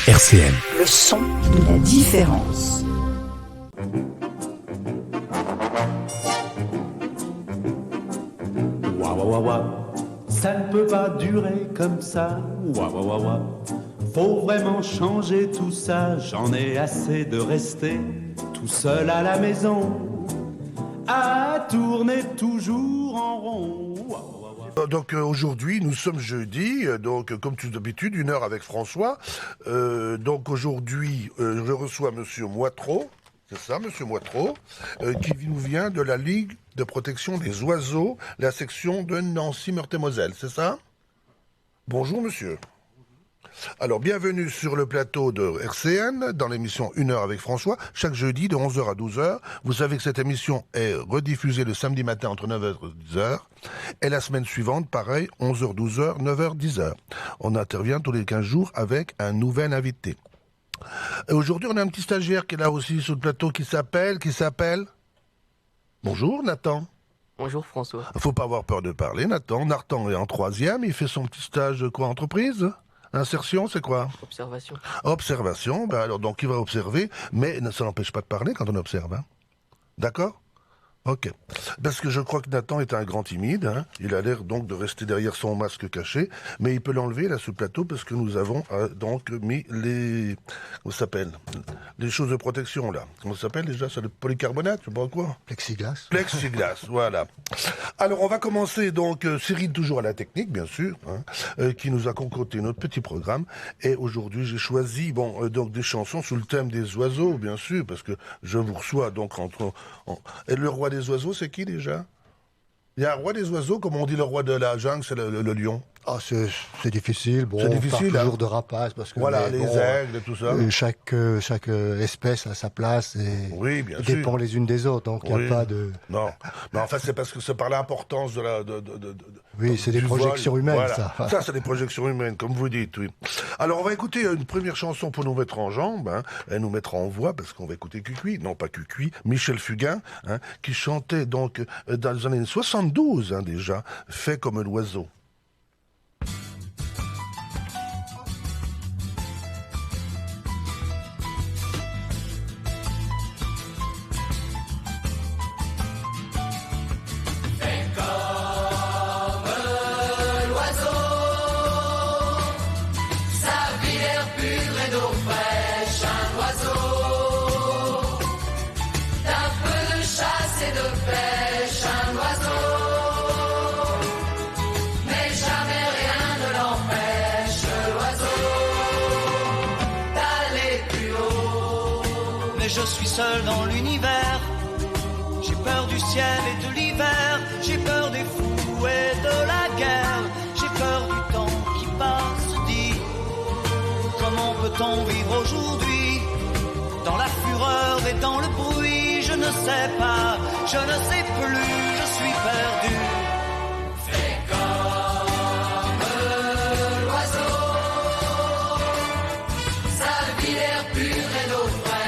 RCN. Le son de la différence. Wa wa wa wa, ça ne peut pas durer comme ça. Wa wa wa wa, faut vraiment changer tout ça. J'en ai assez de rester tout seul à la maison, à tourner toujours en rond. Wa wa wa wa. Donc aujourd'hui, nous sommes jeudi, donc comme tout d'habitude, 1 heure avec François. Donc aujourd'hui, je reçois Monsieur Moitreau, c'est ça, Monsieur Moitreau, qui nous vient de la Ligue de protection des oiseaux, la section de Nancy-Meurthe-et-Moselle, c'est ça? Bonjour Monsieur. Alors, bienvenue sur le plateau de RCN, dans l'émission 1 heure avec François, chaque jeudi de 11h à 12h. Vous savez que cette émission est rediffusée le samedi matin entre 9h et 10h. Et la semaine suivante, pareil, 11h, 12h, 9h, 10h. On intervient tous les 15 jours avec un nouvel invité. Et aujourd'hui, on a un petit stagiaire qui est là aussi sur le plateau qui s'appelle... Bonjour Nathan. Bonjour François. Faut pas avoir peur de parler, Nathan. Nathan est en 3e, il fait son petit stage quoi, entreprise? Insertion, c'est quoi? Observation. Observation, ben alors donc il va observer, mais ça n'empêche pas de parler quand on observe, hein. D'accord? Ok. Parce que je crois que Nathan est un grand timide, hein. Il a l'air donc de rester derrière son masque caché, mais il peut l'enlever là sous le plateau parce que nous avons donc mis les... Comment ça s'appelle? Les choses de protection là. Comment ça s'appelle déjà? C'est le polycarbonate, je sais pas quoi. Plexiglas. Plexiglas, voilà. Alors on va commencer donc, Cyril toujours à la technique bien sûr, hein, qui nous a concocté notre petit programme. Et aujourd'hui j'ai choisi donc des chansons sous le thème des oiseaux bien sûr, parce que je vous reçois donc Et le roi des oiseaux c'est qui déjà? Il y a un roi des oiseaux, comme on dit le roi de la jungle, c'est le lion. Ah, c'est difficile. Bon, C'est difficile, on parle toujours hein. de rapaces parce que Voilà, les aigles et tout ça. Chaque espèce a sa place et Oui, bien dépend sûr. les unes des autres. Donc il n'y a pas de. Non, mais en fait c'est parce que c'est par l'importance de la. Oui, c'est des du projections vol. humaines, Voilà. ça. Ça, c'est des projections humaines, comme vous dites, oui. Alors, on va écouter une première chanson pour nous mettre en jambes, hein. Elle nous mettra en voix, parce qu'on va écouter Cucuy, non pas Cucuy, Michel Fugain, hein, qui chantait donc dans les années 72, hein, déjà, Fait comme l'oiseau. Je suis seul dans l'univers. J'ai peur du ciel et de l'hiver. J'ai peur des fous et de la guerre. J'ai peur du temps qui passe. Dis, comment peut-on vivre aujourd'hui? Dans la fureur et dans le bruit, je ne sais pas, je ne sais plus, je suis perdu. Fais comme l'oiseau. Sa vie l'air pur et l'eau fraîche.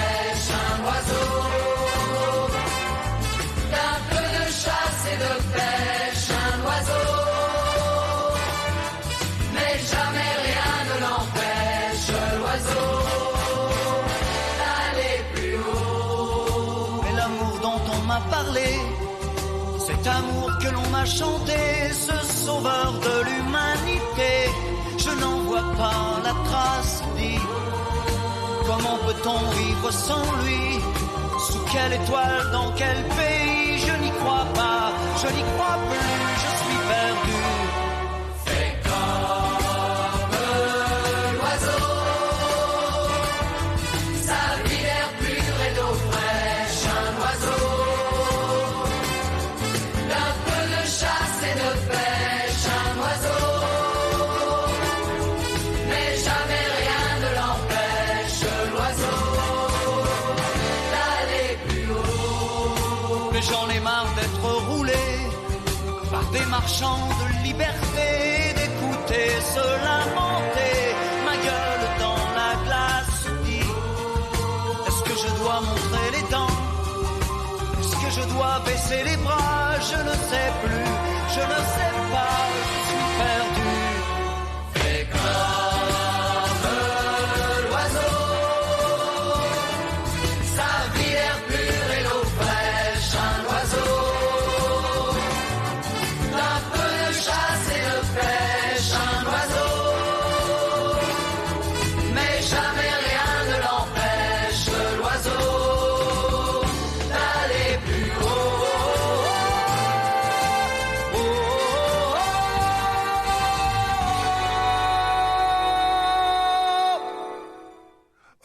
Parler, cet amour que l'on m'a chanté, ce sauveur de l'humanité, je n'en vois pas la trace. Dis, comment peut-on vivre sans lui? Sous quelle étoile, dans quel pays? Je n'y crois pas, je n'y crois plus, je suis perdu. Fais comme l'oiseau, sa vie l'air pur et d'eau fraîche, un oiseau. J'en ai marre d'être roulé par des marchands de liberté, d'écouter se lamenter, ma gueule dans la glace. Dis, est-ce que je dois montrer les dents? Est-ce que je dois baisser les bras? Je ne sais plus, je ne sais pas, je suis perdu. Fais comme l'oiseau.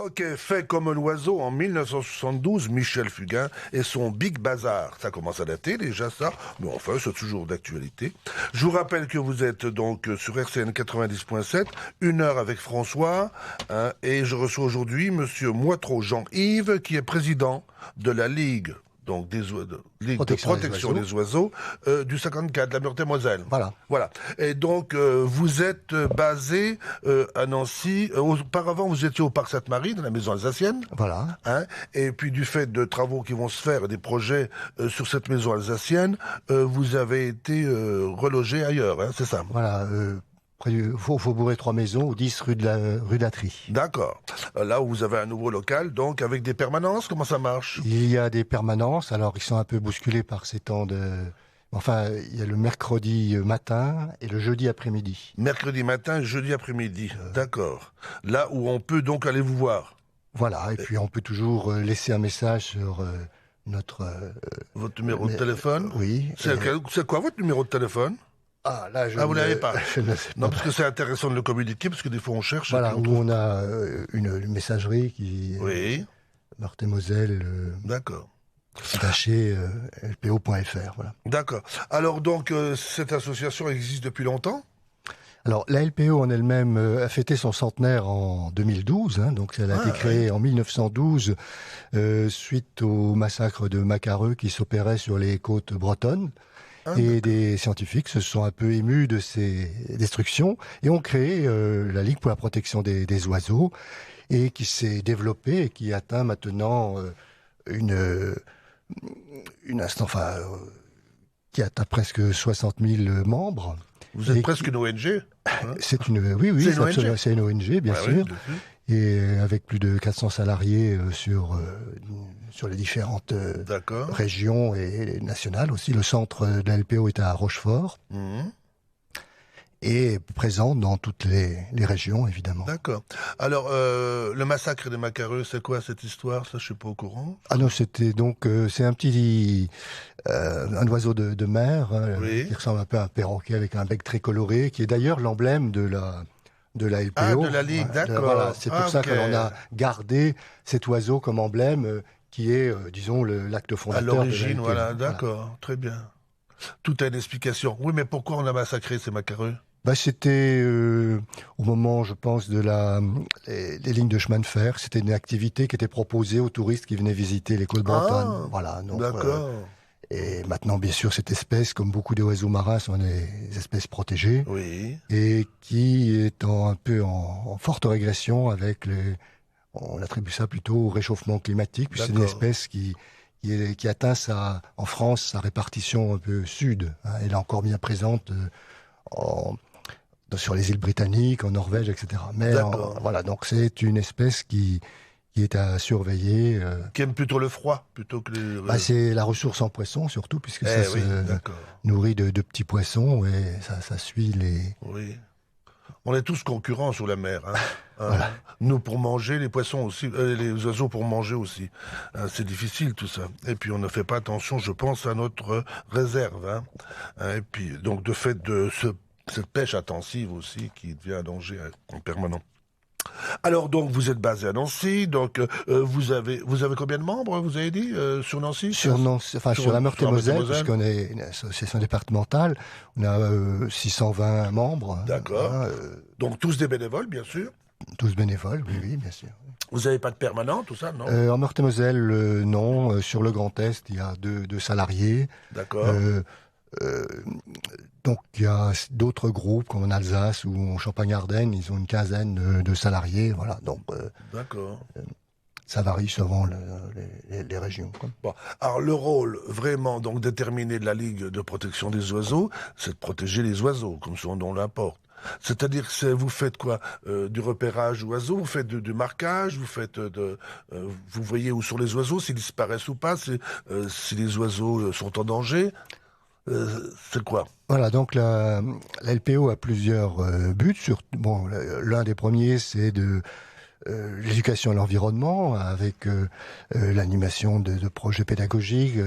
Donc, fait comme un oiseau en 1972, Michel Fugain et son Big Bazar. Ça commence à dater déjà ça, mais enfin c'est toujours d'actualité. Je vous rappelle que vous êtes donc sur RCN 90.7, 1 heure avec François, hein, et je reçois aujourd'hui Monsieur Moitreau Jean-Yves, qui est président de la Ligue. Donc Ligue de protection des oiseaux du 54, de la Meurthe-et-Moselle. Voilà. Et donc vous êtes basé à Nancy. Auparavant vous étiez au Parc Sainte-Marie, dans la maison alsacienne. Voilà. Hein, et puis du fait de travaux qui vont se faire, des projets sur cette maison alsacienne, vous avez été relogé ailleurs, hein, c'est ça? Voilà. Près du Faubourg 3 Maisons, au 10 rue de la Trie. D'accord. Là où vous avez un nouveau local, donc avec des permanences, comment ça marche? Il y a des permanences, alors ils sont un peu bousculés par ces temps de... Enfin, il y a le mercredi matin et le jeudi après-midi. Mercredi matin et jeudi après-midi, d'accord. Là où on peut donc aller vous voir. Voilà, et puis on peut toujours laisser un message sur notre... Votre numéro de téléphone? Oui. C'est quoi votre numéro de téléphone? Ah, là, vous l'avez pas? Je ne sais pas. Non, parce que c'est intéressant de le communiquer, parce que des fois on cherche. Voilà, où on a une messagerie qui... Oui. Meurthe-et-Moselle. D'accord. Attaché lpo.fr, voilà. D'accord. Alors donc, cette association existe depuis longtemps? Alors, la LPO en elle-même a fêté son centenaire en 2012, hein, donc elle a été créée en 1912 suite au massacre de Macareux qui s'opérait sur les côtes bretonnes. Et des scientifiques se sont un peu émus de ces destructions et ont créé la Ligue pour la protection des oiseaux, et qui s'est développée et qui atteint maintenant qui atteint presque 60 000 membres. Vous êtes presque une ONG, hein? C'est une ONG, bien sûr. Oui, et avec plus de 400 salariés sur les différentes régions et nationales aussi. Le centre de la LPO est à Rochefort et présent dans toutes les régions, évidemment. D'accord. Alors, le massacre des Macareux, c'est quoi cette histoire? Ça, je suis pas au courant. Ah non, c'était donc... c'est un petit... un oiseau de mer, qui ressemble un peu à un perroquet avec un bec très coloré, qui est d'ailleurs l'emblème de la LPO. Ah, de la Ligue, d'accord. Voilà, c'est pour ça que l'on a gardé cet oiseau comme emblème, qui est, disons, l'acte fondateur. À l'origine, de la LPO. voilà, d'accord, très bien. Tout a une explication. Oui, mais pourquoi on a massacré ces Macareux? C'était au moment, je pense, de les lignes de chemin de fer. C'était une activité qui était proposée aux touristes qui venaient visiter les côtes bretonnes. Voilà, donc, d'accord. Et maintenant, bien sûr, cette espèce, comme beaucoup d'oiseaux marins, sont des espèces protégées. Oui. Et qui est un peu en forte régression avec on attribue ça plutôt au réchauffement climatique, puis c'est une espèce qui atteint en France, sa répartition un peu sud. Hein. Elle est encore bien présente sur les îles britanniques, en Norvège, etc. Mais voilà, donc c'est une espèce qui est à surveiller. Qui aime plutôt le froid, plutôt que les... c'est la ressource en poisson, surtout, puisque ça se nourrit de petits poissons, et ça suit les... Oui. On est tous concurrents sur la mer. Hein. Voilà. Nous pour manger, les poissons aussi, les oiseaux pour manger aussi. C'est difficile tout ça. Et puis on ne fait pas attention, je pense, à notre réserve. Hein. Et puis donc de fait de cette pêche intensive aussi qui devient un danger en permanent. Alors donc vous êtes basé à Nancy, donc vous avez combien de membres, vous avez dit, sur Nancy? Sur la Meurthe-et-Moselle, puisqu'on est une association départementale, on a 620 membres. D'accord. Donc tous des bénévoles, bien sûr. Tous bénévoles, oui, bien sûr. Vous n'avez pas de permanent, tout ça, non? En Meurthe-et-Moselle, non. Sur le Grand Est, il y a deux salariés. D'accord. Donc il y a d'autres groupes comme en Alsace ou en Champagne-Ardenne, ils ont une quinzaine de salariés, voilà. Donc d'accord. Ça varie selon les régions. Bon, alors le rôle vraiment donc déterminé de la Ligue de protection des oiseaux, c'est de protéger les oiseaux, comme son nom l'importe. C'est-à-dire que vous faites quoi, du repérage oiseaux, vous faites du marquage, vous voyez où sont les oiseaux, s'ils disparaissent ou pas, si les oiseaux sont en danger. C'est quoi? Voilà, donc la LPO a plusieurs buts. L'un des premiers, c'est l'éducation à l'environnement, avec l'animation de projets pédagogiques,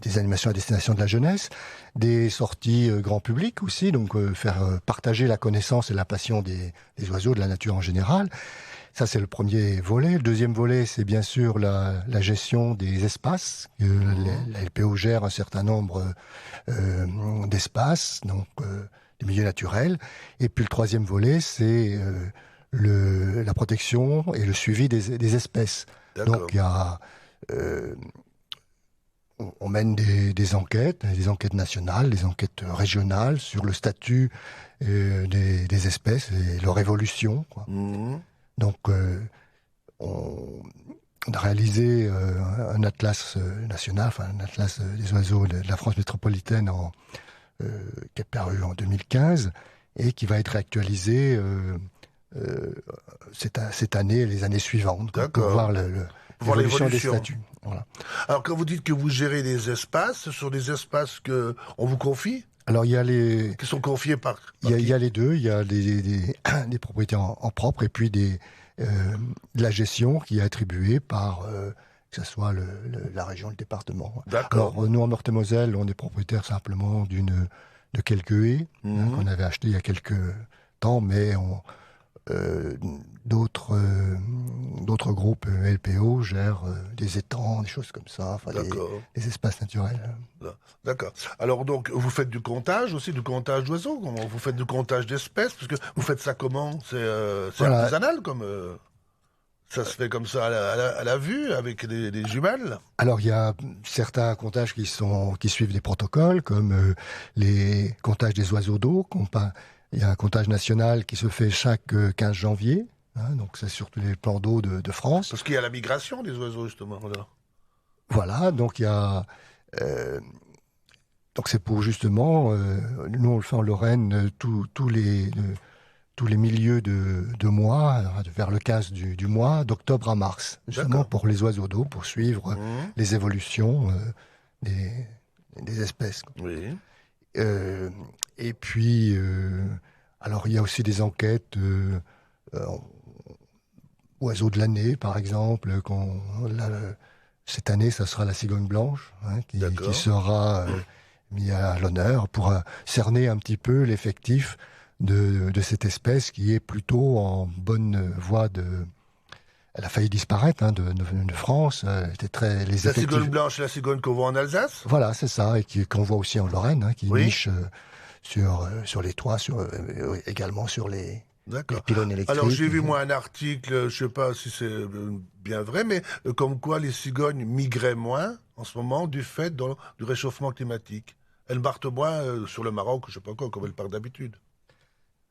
des animations à destination de la jeunesse, des sorties grand public aussi, donc faire partager la connaissance et la passion des oiseaux, de la nature en général. Ça, c'est le premier volet. Le deuxième volet, c'est bien sûr la gestion des espaces. La LPO gère un certain nombre d'espaces, donc des milieux naturels. Et puis le troisième volet, c'est la protection et le suivi des espèces. D'accord. Donc il y a... on mène des enquêtes nationales, des enquêtes régionales sur le statut des espèces et leur évolution, quoi. Mhm. Donc, on a réalisé un atlas national, enfin un atlas des oiseaux de la France métropolitaine qui est paru en 2015 et qui va être réactualisé cette année et les années suivantes, quoi, pour voir l'évolution des statuts. Voilà. Alors, quand vous dites que vous gérez des espaces, ce sont des espaces que on vous confie, Alors, il y a qui sont confiés par il y a les deux. Il y a des propriétés en propre et puis de la gestion qui est attribuée par que ce soit la région, le département. D'accord. Alors, nous, en Meurthe-et-Moselle, on est propriétaire simplement de quelques haies qu'on avait achetées il y a quelques temps, mais d'autres groupes LPO gèrent des étangs, des choses comme ça, enfin des espaces naturels. D'accord. Alors donc, vous faites du comptage aussi, du comptage d'oiseaux. Comment vous faites du comptage d'espèces? Parce que vous faites ça comment? C'est Voilà. artisanal comme ça se fait comme ça à la vue avec des jumelles. Alors, il y a certains comptages qui suivent des protocoles, comme les comptages des oiseaux d'eau. Il y a un comptage national qui se fait chaque 15 janvier. Donc, c'est sur tous les plans d'eau de France. Parce qu'il y a la migration des oiseaux, justement. Là. Voilà, donc il y a... donc c'est pour justement... nous, on le fait en Lorraine, tous les milieux de mois, vers le 15 du mois, d'octobre à mars. Justement pour les oiseaux d'eau, pour suivre les évolutions des espèces. Oui. Et puis, alors il y a aussi des enquêtes... oiseaux de l'année, par exemple. Cette année, ça sera la cigogne blanche qui sera mis à l'honneur pour cerner un petit peu l'effectif de cette espèce qui est plutôt en bonne voie Elle a failli disparaître de France. La cigogne blanche, la cigogne qu'on voit en Alsace. Voilà, c'est ça, et qu'on voit aussi en Lorraine, qui niche sur les toits, également sur les pylônes électriques. Alors j'ai vu moi un article, je sais pas si c'est bien vrai, mais comme quoi les cigognes migraient moins en ce moment du fait du réchauffement climatique. Elles partent moins sur le Maroc, je sais pas quoi, comme elles partent d'habitude.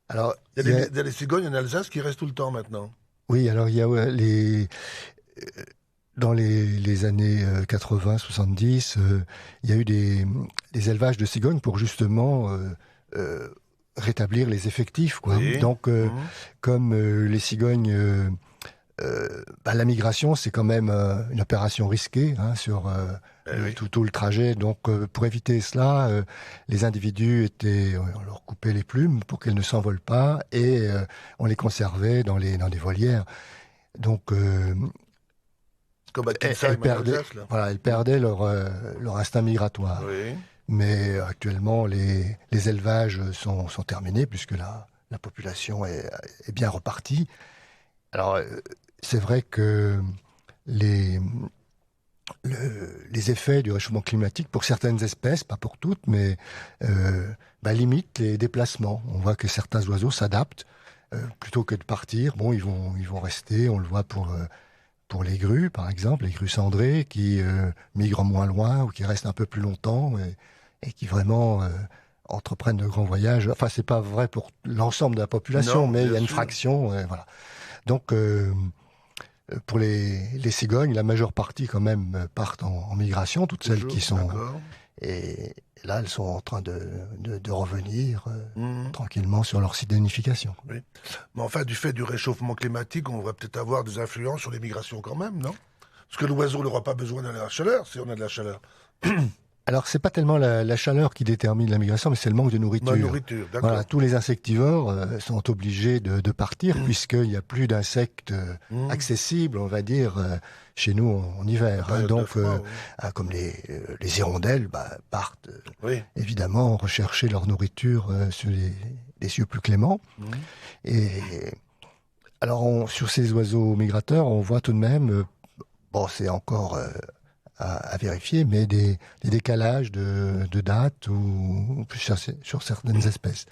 Alors il y a des cigognes en Alsace qui restent tout le temps maintenant. Oui, alors il y a dans les années 80-70, il y a eu des élevages de cigognes pour justement rétablir les effectifs, quoi. Oui. Donc, comme les cigognes, la migration, c'est quand même une opération risquée sur tout le trajet. Donc, pour éviter cela, les individus on leur coupait les plumes pour qu'elles ne s'envolent pas et on les conservait dans des volières. Donc, comme elles perdaient leur instinct migratoire. Oui. Mais actuellement, les élevages sont terminés puisque la population est bien repartie. Alors, c'est vrai que les effets du réchauffement climatique, pour certaines espèces, pas pour toutes, mais limitent les déplacements. On voit que certains oiseaux s'adaptent. Plutôt que de partir, ils vont rester. On le voit pour les grues, par exemple, les grues cendrées qui migrent moins loin ou qui restent un peu plus longtemps et qui vraiment entreprennent de grands voyages. Enfin, c'est pas vrai pour l'ensemble de la population, mais il y a une fraction. Voilà. Donc, pour les cigognes, la majeure partie quand même partent en migration, toutes celles qui sont... Et là, elles sont en train de revenir tranquillement sur leur site d'unification. Oui. Mais enfin, du fait du réchauffement climatique, on va peut-être avoir des influences sur les migrations quand même, non? Parce que l'oiseau n'aura pas besoin de la chaleur, si on a de la chaleur. Alors, c'est pas tellement la chaleur qui détermine la migration, mais c'est le manque de nourriture. La nourriture, d'accord. Voilà, tous les insectivores sont obligés de partir puisqu'il n'y a plus d'insectes accessibles, on va dire, chez nous en hiver. Donc, comme les hirondelles partent évidemment rechercher leur nourriture sur des cieux plus cléments. Et Alors, sur ces oiseaux migrateurs, on voit tout de même, bon, c'est encore à vérifier, mais des décalages de date ou sur certaines espèces.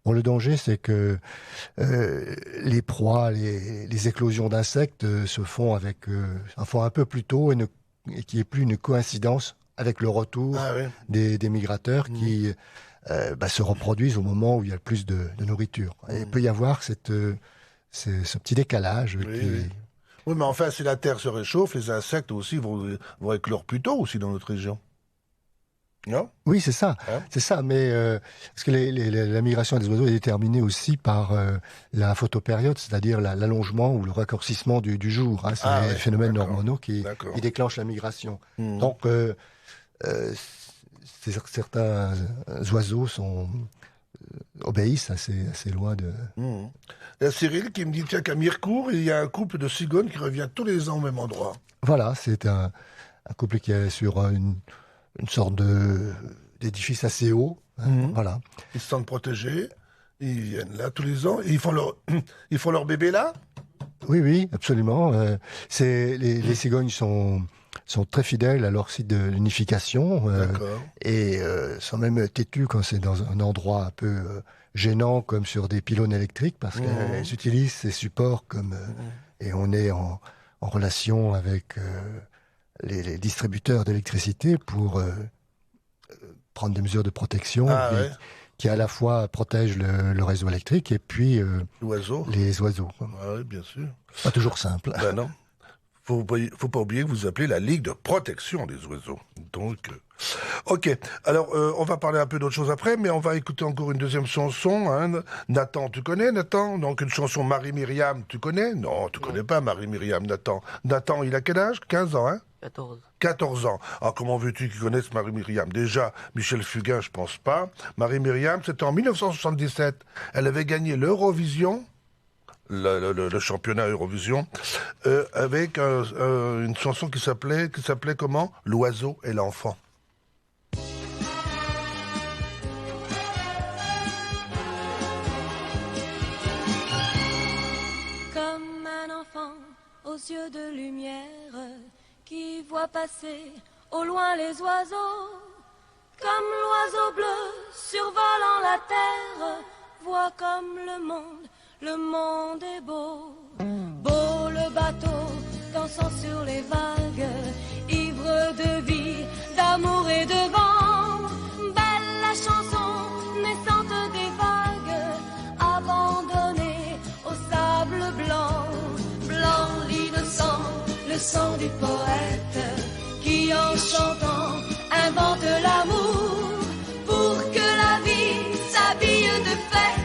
Bon, le danger, c'est que les proies, les éclosions d'insectes se font un peu plus tôt et qu'il n'y ait plus une coïncidence avec le retour des migrateurs qui se reproduisent au moment où il y a le plus de nourriture. Et il peut y avoir ce petit décalage. Oui, mais enfin, si la Terre se réchauffe, les insectes aussi vont éclore plus tôt aussi dans notre région. Non ? Oui, c'est ça. C'est ça, mais parce que la migration des oiseaux est déterminée aussi par la photopériode, c'est-à-dire l'allongement ou le raccourcissement du jour. Hein. C'est les phénomènes hormonaux qui déclenchent la migration. Donc, certains oiseaux obéissent assez loin de... Il y a Cyril qui me dit, tiens, qu'à Mirecourt, il y a un couple de cigognes qui revient tous les ans au même endroit. Voilà, c'est un couple qui est sur une sorte d'édifice assez haut. Voilà. Ils se sentent protégés, ils viennent là tous les ans, et ils font leur bébé là ? Oui, absolument. Les cigognes sont très fidèles à leur site de nidification et sont même têtues quand c'est dans un endroit un peu gênant comme sur des pylônes électriques parce qu'elles utilisent ces supports et on est en relation avec les distributeurs d'électricité pour prendre des mesures de protection qui à la fois protègent le réseau électrique et puis les oiseaux. Oui, bien sûr. Pas toujours simple. Ben non. Faut pas oublier que vous appelez la Ligue de protection des oiseaux. Donc, ok. Alors, on va parler un peu d'autre chose après, mais on va écouter encore une deuxième chanson. Hein. Nathan, tu connais Nathan ? Donc, une chanson Marie-Myriam, tu connais ? Non, tu connais pas Marie-Myriam, Nathan. Nathan, il a quel âge ? 15 ans, hein ? 14 ans. Alors, comment veux-tu qu'ils connaissent Marie-Myriam ? Déjà, Michel Fugain, je pense pas. Marie-Myriam, c'était en 1977. Elle avait gagné l'Eurovision, le championnat Eurovision, avec une chanson qui s'appelait comment ? L'oiseau et l'enfant. Comme un enfant aux yeux de lumière qui voit passer au loin les oiseaux, comme l'oiseau bleu survolant la terre, voit comme le monde est beau. Beau le bateau dansant sur les vagues, ivre de vie, d'amour et de vent. Belle la chanson naissante des vagues, abandonnée au sable blanc. Blanc l'innocent, le sang du poète, qui en chantant invente l'amour, pour que la vie s'habille de fête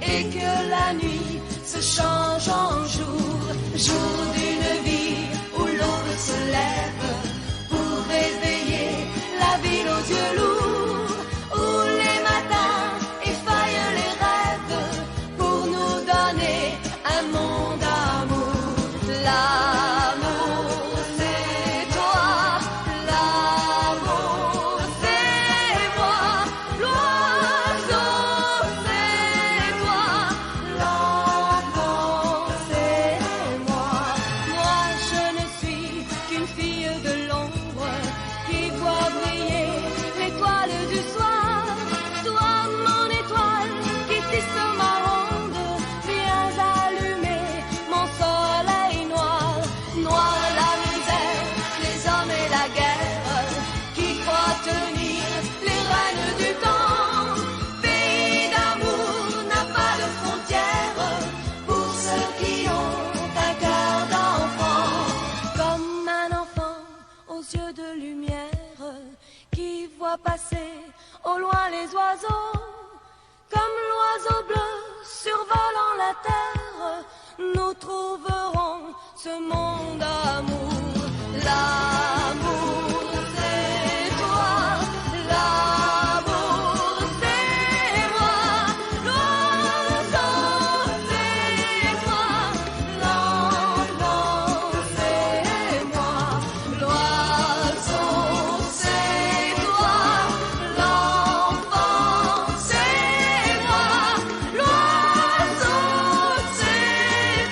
et que la nuit se change en jour, jour d'une vie où l'aube se lève pour réveiller la ville aux yeux lourds, où les matins effaillent les rêves pour nous donner un monde d'amour. L'amour c'est toi, l'amour c'est moi, l'oiseau c'est toi, l'enfant c'est moi. Moi je ne suis qu'une fille de l'ombre qui voit briller l'étoile du soir. Toi mon étoile qui tisse ma ronde, viens allumer mon soleil noir. Noir la misère, les hommes et la guerre, qui croient tenir les rênes du temps. Pays d'amour n'a pas de frontières pour ceux qui ont un cœur d'enfant. Comme un enfant aux yeux de lumière qui voit passer au loin les oiseaux, comme l'oiseau bleu survolant la terre, nous trouverons ce monde d'amour. L'amour c'est toi, l'amour c'est moi, l'oiseau c'est toi, l'enfant c'est moi, l'oiseau c'est toi, l'enfant c'est moi, l'oiseau c'est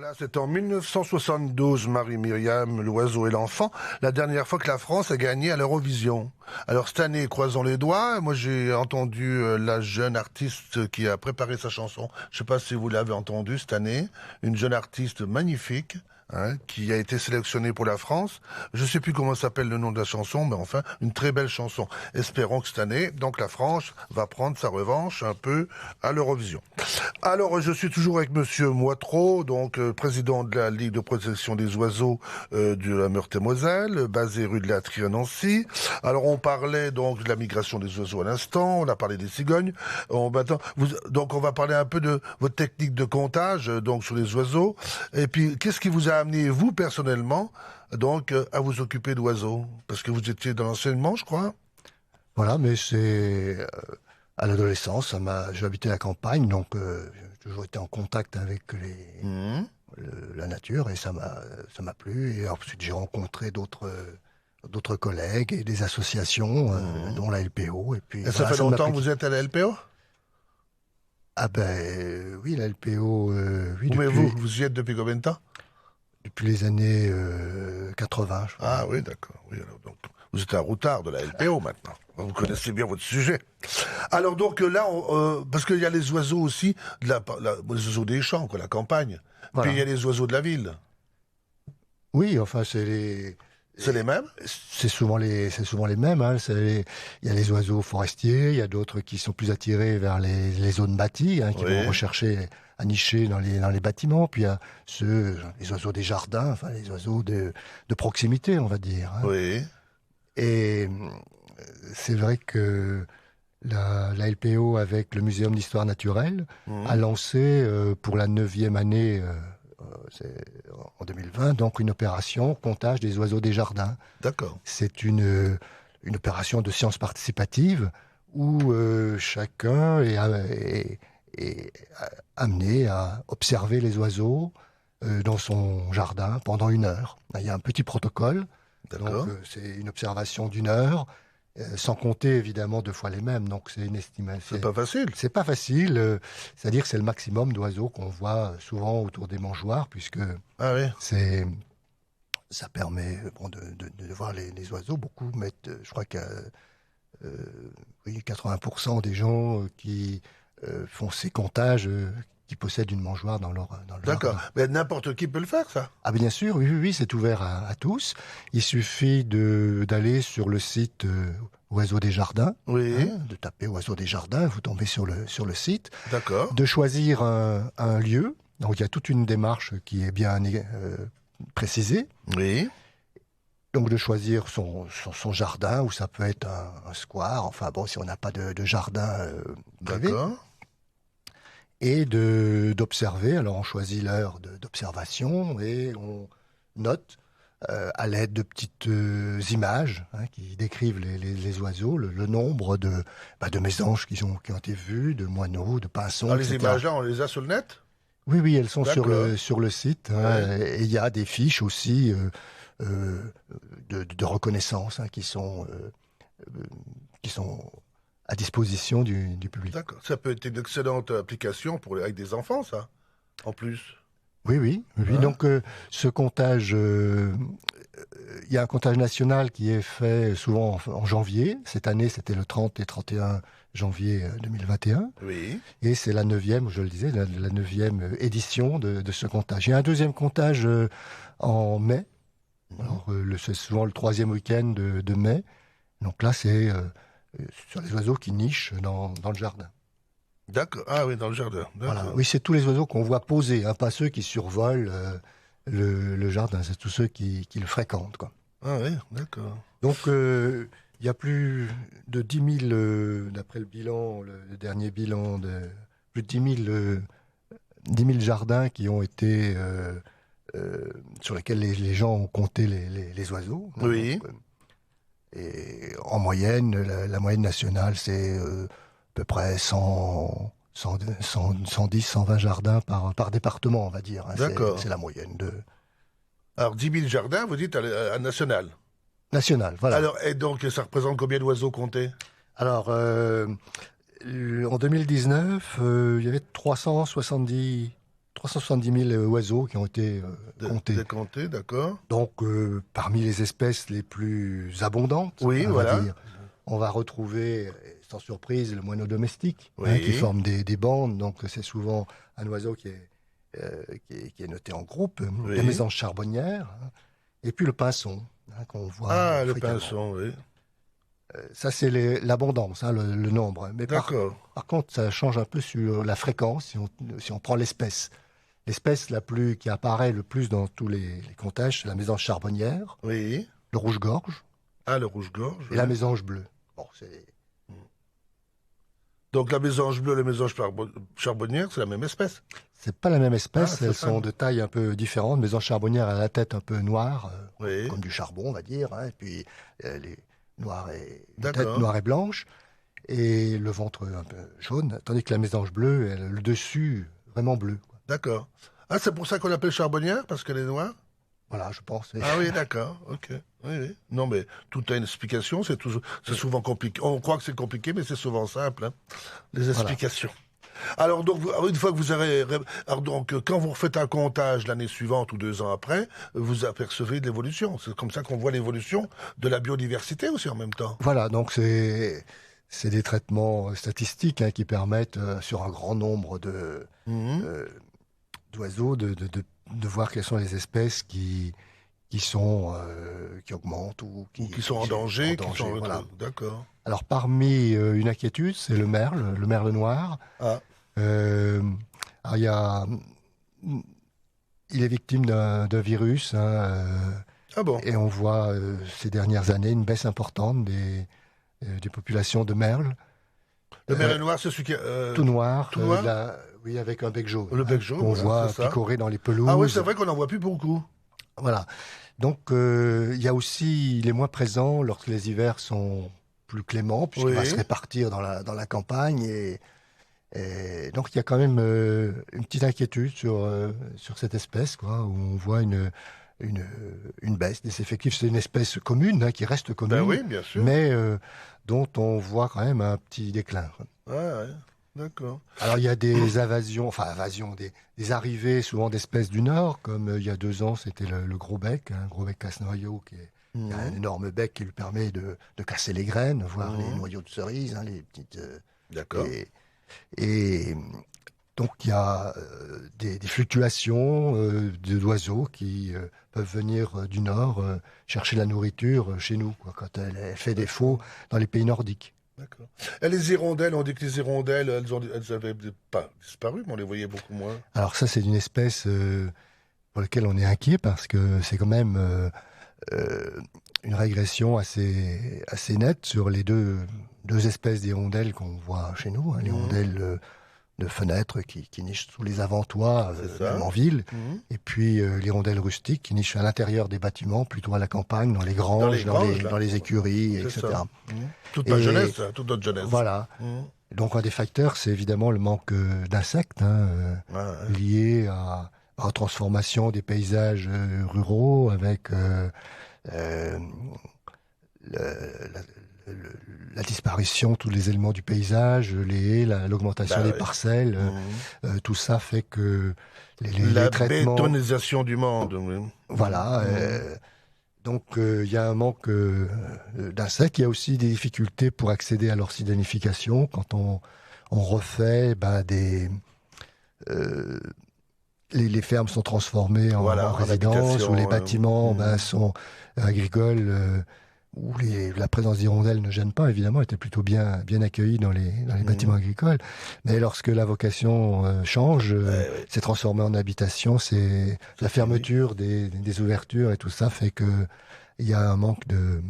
Voilà, c'est en 1972, Marie-Myriam, l'oiseau et l'enfant, la dernière fois que la France a gagné à l'Eurovision. Alors cette année, croisons les doigts, moi j'ai entendu la jeune artiste qui a préparé sa chanson. Je ne sais pas si vous l'avez entendu cette année, une jeune artiste magnifique. Qui a été sélectionnée pour la France. Je ne sais plus comment s'appelle le nom de la chanson, mais enfin, une très belle chanson. Espérons que cette année, donc la France va prendre sa revanche un peu à l'Eurovision. Alors, je suis toujours avec Monsieur Moitreau, donc président de la Ligue de protection des oiseaux de la Meurthe-et-Moselle, basée rue de la Trie à Nancy. Alors, on parlait donc de la migration des oiseaux à l'instant, on a parlé des cigognes. Donc, on va parler un peu de votre technique de comptage donc sur les oiseaux. Et puis, qu'est-ce qui vous a amené, vous, personnellement, donc, à vous occuper d'oiseaux? Parce que vous étiez dans l'enseignement, je crois. Voilà, mais c'est à l'adolescence, j'ai habité la campagne, donc j'ai toujours été en contact avec la nature et ça m'a plu. Et ensuite, j'ai rencontré d'autres collègues et des associations, dont la LPO. Et puis, et ça fait longtemps que vous êtes à la LPO? Ah ben oui, la LPO, oui. Mais vous y êtes depuis combien de temps? Depuis les années 80, je crois. Ah oui, d'accord. Oui, alors, donc, vous êtes un routard de la LPO maintenant. Vous connaissez bien votre sujet. Alors donc là, parce qu'il y a les oiseaux aussi, les oiseaux des champs, la campagne. Voilà. Puis il y a les oiseaux de la ville. Oui, enfin C'est les mêmes? C'est souvent les mêmes. Hein. Il y a les oiseaux forestiers, il y a d'autres qui sont plus attirés vers les zones bâties, qui vont rechercher à nicher dans les bâtiments. Puis il y a les oiseaux des jardins, enfin les oiseaux de proximité, on va dire. Hein. Oui. Et c'est vrai que la LPO, avec le Muséum d'histoire naturelle, a lancé pour la 9e année, en 2020, donc une opération comptage des oiseaux des jardins. D'accord. C'est une opération de science participative où chacun est amené à observer les oiseaux dans son jardin pendant 1 heure. Il y a un petit protocole. Donc, c'est une observation d'1 heure, sans compter évidemment 2 fois les mêmes. Donc c'est une estimation. C'est pas facile. C'est pas facile. C'est-à-dire que c'est le maximum d'oiseaux qu'on voit souvent autour des mangeoires, puisque ça permet de voir les oiseaux. Beaucoup mettent, je crois que 80% des gens qui font ces comptages qui possèdent une mangeoire dans leur D'accord. jardin. Mais n'importe qui peut le faire, ça? Ah bien sûr, oui, c'est ouvert à tous. Il suffit d'aller sur le site Oiseaux des Jardins, de taper Oiseaux des Jardins, vous tombez sur le site. D'accord. De choisir un lieu. Donc il y a toute une démarche qui est bien précisée. Oui. Donc de choisir son jardin, ou ça peut être un square, enfin bon, si on n'a pas de jardin privé. D'accord. Et d'observer. Alors on choisit l'heure d'observation et on note à l'aide de petites images qui décrivent les oiseaux, le nombre de mésanges qui ont été vus, de moineaux, de pinsons, Alors, les etc. images-là, on les a sur le net? Oui, elles sont sur le site. Ouais. Et il y a des fiches aussi de reconnaissance qui sont à disposition du public. D'accord. Ça peut être une excellente application avec des enfants, ça, en plus. Oui. Donc, ce comptage, il y a un comptage national qui est fait souvent en janvier. Cette année, c'était le 30 et 31 janvier 2021. Oui. Et c'est la 9e, je le disais, la 9e édition de ce comptage. Il y a un deuxième comptage en mai. Alors, c'est souvent le 3e week-end de mai. Donc là, c'est sur les oiseaux qui nichent dans le jardin. D'accord. Ah oui, dans le jardin. Voilà. Oui, c'est tous les oiseaux qu'on voit poser, pas ceux qui survolent le jardin, c'est tous ceux qui le fréquentent, quoi. Ah oui, d'accord. Donc, il y a plus de 10 000, d'après le bilan, le dernier bilan, plus de 10 000 jardins qui ont été sur lesquels les gens ont compté les oiseaux. Oui. Donc, et en moyenne, la moyenne nationale, c'est à peu près 110, 120 jardins par département, on va dire. D'accord. C'est la moyenne de... Alors, 10 000 jardins, vous dites à national. National, voilà. Alors, et donc, ça représente combien d'oiseaux comptés? Alors, en 2019, il y avait 370 370 000 oiseaux qui ont été comptés. Décompté, d'accord. Donc, parmi les espèces les plus abondantes, Oui, on voilà. va dire, on va retrouver, sans surprise, le moineau domestique, Oui. qui forme des bandes. Donc, c'est souvent un oiseau qui est noté en groupe. Oui. La mésange charbonnière, hein, et puis le pinson, qu'on voit Ah, le fréquemment. pinson, oui. Ça, c'est l'abondance, hein, le nombre. Mais D'accord. par contre, ça change un peu sur la fréquence si on prend l'espèce. L'espèce qui apparaît le plus dans tous les comptages, c'est la mésange charbonnière, Oui. le rouge-gorge Ah, le rouge-gorge. et la mésange bleue. Bon, Donc la mésange bleue et la mésange charbonnière, c'est la même espèce. c'est pas la même espèce, Ah, c'est elles ça. sont de taille un peu différente. Mésange charbonnière a la tête un peu noire, Oui. comme du charbon, on va dire, hein, et puis les tête D'accord. noire et blanche, et le ventre un peu jaune, tandis que la mésange bleue, le dessus vraiment bleu, quoi. D'accord. Ah, c'est pour ça qu'on l'appelle charbonnière, parce qu'elle est noire? Voilà, je pense. Ah oui, d'accord. Ok. Oui, oui. Non, mais tout a une explication. C'est souvent compliqué. On croit que c'est compliqué, mais c'est souvent simple, hein, les explications. Alors, donc, une fois que vous aurez... Alors, donc, quand vous refaites un comptage l'année suivante ou 2 ans après, vous apercevez de l'évolution. C'est comme ça qu'on voit l'évolution de la biodiversité aussi en même temps. Voilà, donc c'est des traitements statistiques, hein, qui permettent, sur un grand nombre d'oiseaux, de voir quelles sont les espèces qui augmentent ou Qui sont en danger. voilà. D'accord. Alors parmi une inquiétude, c'est le merle noir. Ah. Alors, il est victime d'un virus, hein, Ah bon. et on voit ces dernières années une baisse importante des populations de merles. Le merle noir, c'est celui qui... Tout noir, tout noir oui, avec un bec jaune. Le bec jaune, qu'on voilà, voit c'est ça. picorer dans les pelouses. Ah oui, c'est vrai qu'on n'en voit plus beaucoup. Voilà. Donc, il y a aussi, il est moins présent lorsque les hivers sont plus cléments, puisqu'il Oui. va se répartir dans la campagne. Et donc, il y a quand même une petite inquiétude sur cette espèce, quoi, où on voit une baisse des effectifs. C'est une espèce commune, hein, qui reste commune, Ben oui, bien sûr. mais dont on voit quand même un petit déclin. Ah ouais, d'accord. Alors, il y a des des arrivées souvent d'espèces du Nord, comme il y a 2 ans, c'était le gros bec casse-noyau, qui a un énorme bec qui lui permet de casser les graines, voire les noyaux de cerises, hein, les petites... D'accord. et donc, il y a des fluctuations d'oiseaux qui peuvent venir du Nord chercher la nourriture chez nous, quoi, quand elle fait défaut dans les pays nordiques. D'accord. Et les hirondelles, on dit que les hirondelles, elles avaient pas disparu, mais on les voyait beaucoup moins. Alors ça, c'est une espèce pour laquelle on est inquiet, parce que c'est quand même une régression assez nette sur les deux espèces d'hirondelles qu'on voit chez nous, hein, l'hirondelle de fenêtre qui niche sous les avant-toits, C'est ça. même en ville, Mhm. et puis l'hirondelle rustique qui niche à l'intérieur des bâtiments, plutôt à la campagne, dans les granges, là. dans les écuries, C'est etc. ça. Toute ma Et- jeunesse, hein, toute notre jeunesse. Voilà. Mhm. Donc un des facteurs, c'est évidemment le manque d'insectes, hein, Ouais, ouais. lié à la transformation des paysages ruraux, avec la disparition de tous les éléments du paysage, les haies, l'augmentation Bah des ouais. parcelles. Tout ça fait que La les traitements... bétonisation du monde. Oui. Voilà. Donc, il y a un manque d'insectes. Il y a aussi des difficultés pour accéder à leur identification quand on refait les fermes sont transformées en Voilà, en résidences, habitation, ou les bâtiments mhm. sont agricoles, où la présence d'hirondelles ne gêne pas, évidemment, était plutôt bien accueillie dans les bâtiments agricoles. Mais lorsque la vocation change, c'est transformé en habitation, c'est la fermeture des ouvertures et tout ça fait que il y a un manque de